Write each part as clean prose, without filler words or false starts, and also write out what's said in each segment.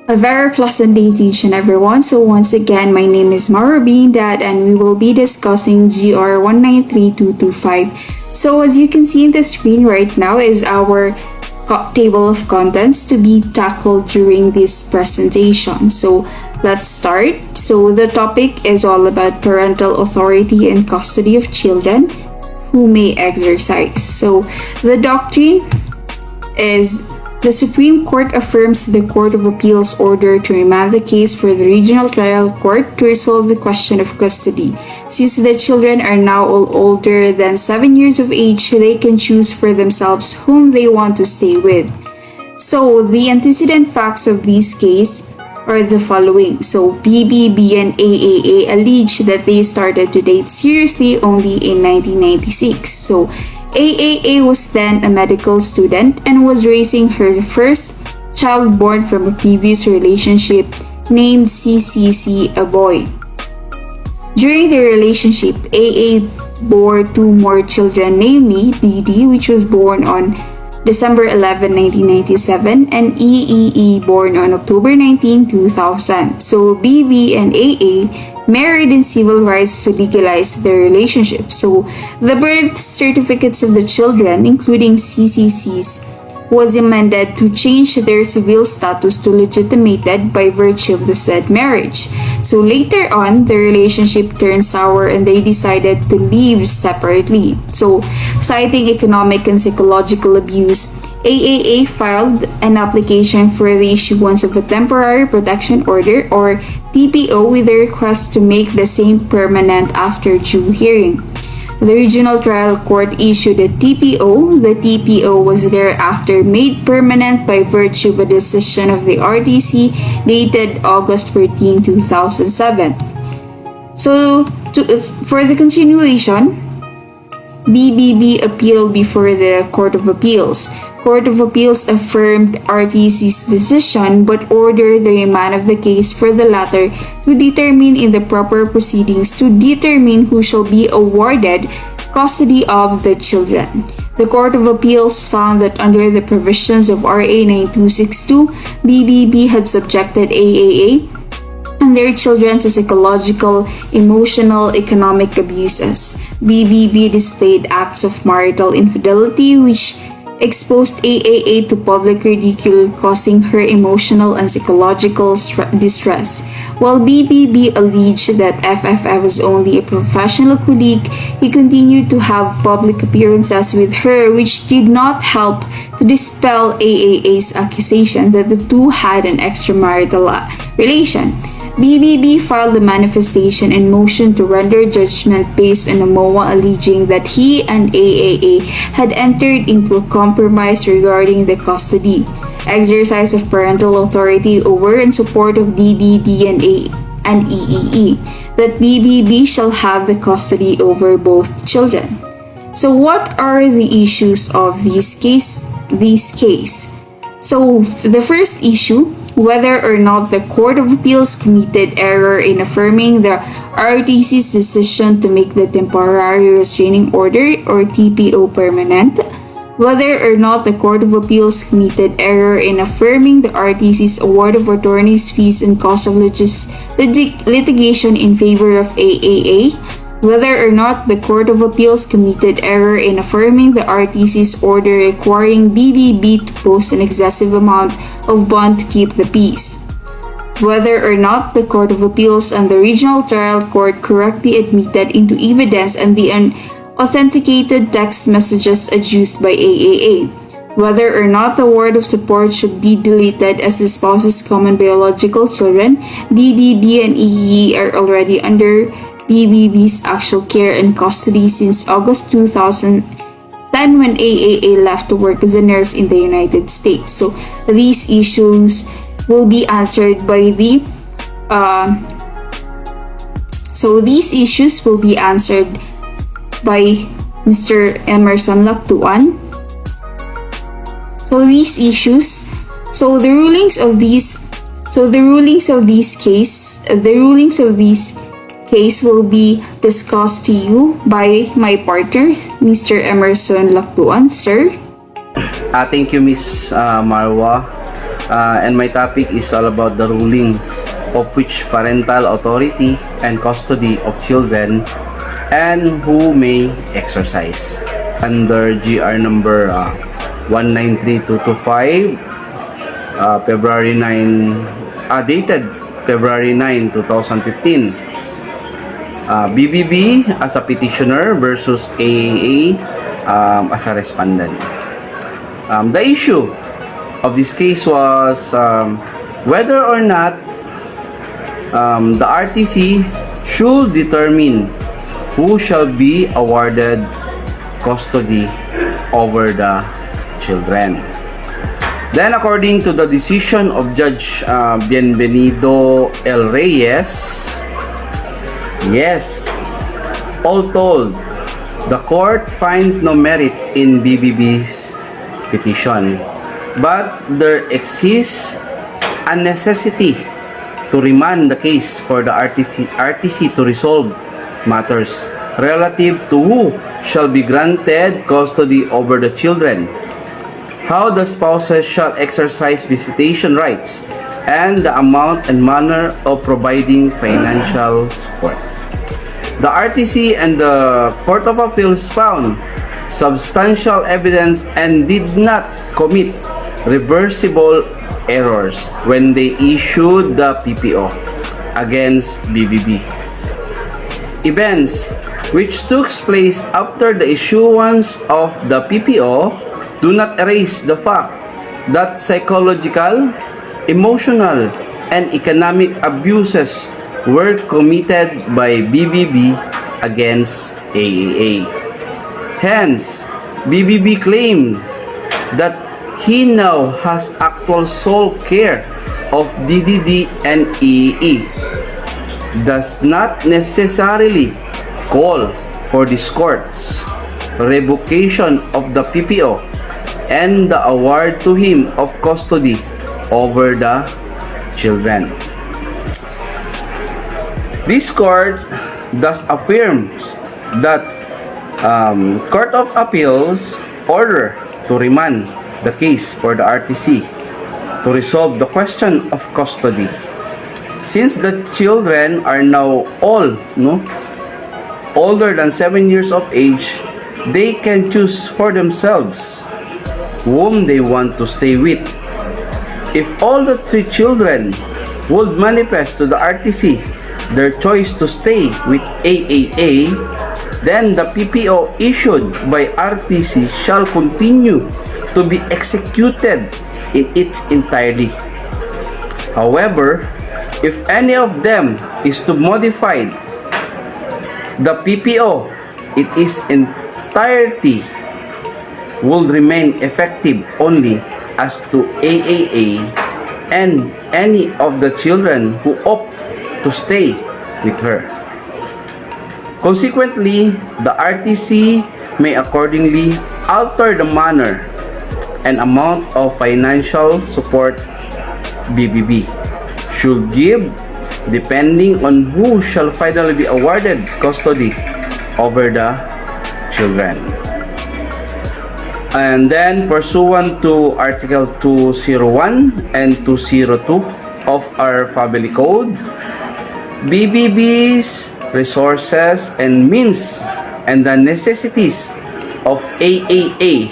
A very pleasant day to each and everyone. So once again, my name is Mara Dad, and we will be discussing GR 193225. So as you can see in the screen right now is our table of contents to be tackled during this presentation. So let's start. So the topic is all about parental authority and custody of children who may exercise. So the doctrine is the Supreme Court affirms the Court of Appeals order to remand the case for the Regional Trial Court to resolve the question of custody. Since the children are now all older than 7 years of age, they can choose for themselves whom they want to stay with. So, the antecedent facts of this case are the following. So, BBB and AAA allege that they started to date seriously only in 1996. So, AAA was then a medical student and was raising her first child born from a previous relationship named CCC, a boy. During the relationship, AA bore two more children, namely DD, which was born on December 11, 1997, and EEE, born on October 19, 2000. So BB and AA married in civil rights to legalize their relationship. So the birth certificates of the children, including CCC's, was amended to change their civil status to legitimated by virtue of the said marriage. So later on, the relationship turned sour and they decided to live separately. So citing economic and psychological abuse, AAA filed an application for the issuance of a temporary protection order or TPO with a request to make the same permanent after due hearing. The Regional Trial Court issued a TPO. The TPO was thereafter made permanent by virtue of a decision of the RTC dated August 14, 2007. So, for the continuation, BBB appealed before the Court of Appeals. Court of Appeals affirmed RTC's decision but ordered the remand of the case for the latter to determine in the proper proceedings to determine who shall be awarded custody of the children. The Court of Appeals found that under the provisions of RA 9262, BBB had subjected AAA and their children to psychological, emotional, economic abuses. BBB displayed acts of marital infidelity which exposed AAA to public ridicule, causing her emotional and psychological distress. While BBB alleged that FFF was only a professional colleague, he continued to have public appearances with her, which did not help to dispel AAA's accusation that the two had an extramarital relation. BBB filed a manifestation and motion to render judgment based on a MOA alleging that he and AAA had entered into a compromise regarding the custody, exercise of parental authority over and support of DD, DNA, and EEE, that BBB shall have the custody over both children. So what are the issues of this case? So the first issue, whether or not the Court of Appeals committed error in affirming the RTC's decision to make the temporary restraining order or TPO permanent, whether or not the Court of Appeals committed error in affirming the RTC's award of attorney's fees and cost of litigation in favor of AAA, whether or not the Court of Appeals committed error in affirming the RTC's order requiring BBB to post an excessive amount of bond to keep the peace, whether or not the Court of Appeals and the Regional Trial Court correctly admitted into evidence and the unauthenticated text messages adduced by AAA, whether or not the word of support should be deleted as the spouse's common biological children, DDD and EE, are already under BBB's actual care and custody since August 2010 when AAA left to work as a nurse in the United States. So these issues will be answered by the Mr. Emerson Laptuan. The rulings of these case will be discussed to you by my partner, Mr. Emerson Lakbuan. Sir? Thank you, Miss Marwa. and my topic is all about the ruling of which parental authority and custody of children and who may exercise. Under GR number 193225, February 9, dated February 9, 2015. BBB as a petitioner versus AAA as a respondent. The issue of this case was whether or not the RTC should determine who shall be awarded custody over the children. Then, according to the decision of Judge Bienvenido L. Reyes, yes, all told, the court finds no merit in BBB's petition, but there exists a necessity to remand the case for the RTC to resolve matters relative to who shall be granted custody over the children, how the spouses shall exercise visitation rights, and the amount and manner of providing financial support. The RTC and the Court of Appeals found substantial evidence and did not commit reversible errors when they issued the PPO against BBB. Events which took place after the issuance of the PPO do not erase the fact that psychological, emotional, and economic abuses were committed by BBB against AAA. Hence, BBB claimed that he now has actual sole care of DDD and EE, does not necessarily call for this court's revocation of the PPO and the award to him of custody over the children. This court thus affirms that Court of Appeals order to remand the case for the RTC to resolve the question of custody. Since the children are now all older than 7 years of age, they can choose for themselves whom they want to stay with. If all the 3 children would manifest to the RTC their choice to stay with AAA, then the PPO issued by RTC shall continue to be executed in its entirety. However, if any of them is to modify the PPO, it is entirety will remain effective only as to AAA and any of the children who opt to stay with her. Consequently, the RTC may accordingly alter the manner and amount of financial support BBB should give depending on who shall finally be awarded custody over the children. And then, pursuant to Article 201 and 202 of our Family Code, BBB's resources and means and the necessities of AAA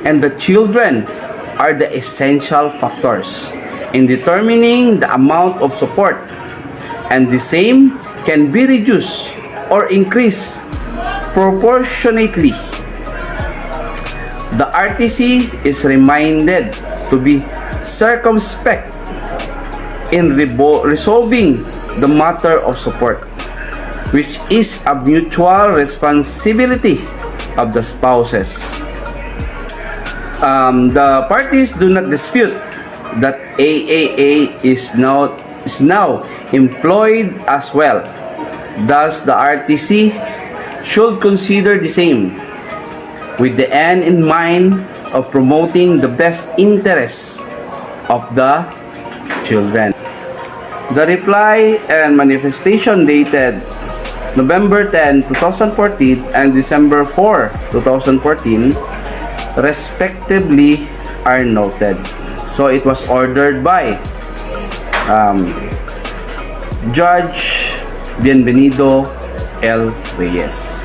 and the children are the essential factors in determining the amount of support, and the same can be reduced or increased proportionately. The RTC is reminded to be circumspect in resolving the matter of support, which is a mutual responsibility of the spouses. The parties do not dispute that AAA is now employed as well. Thus, the RTC should consider the same, with the end in mind of promoting the best interests of the children. The reply and manifestation dated November 10, 2014 and December 4, 2014 respectively are noted. So it was ordered by Judge Bienvenido L. Reyes.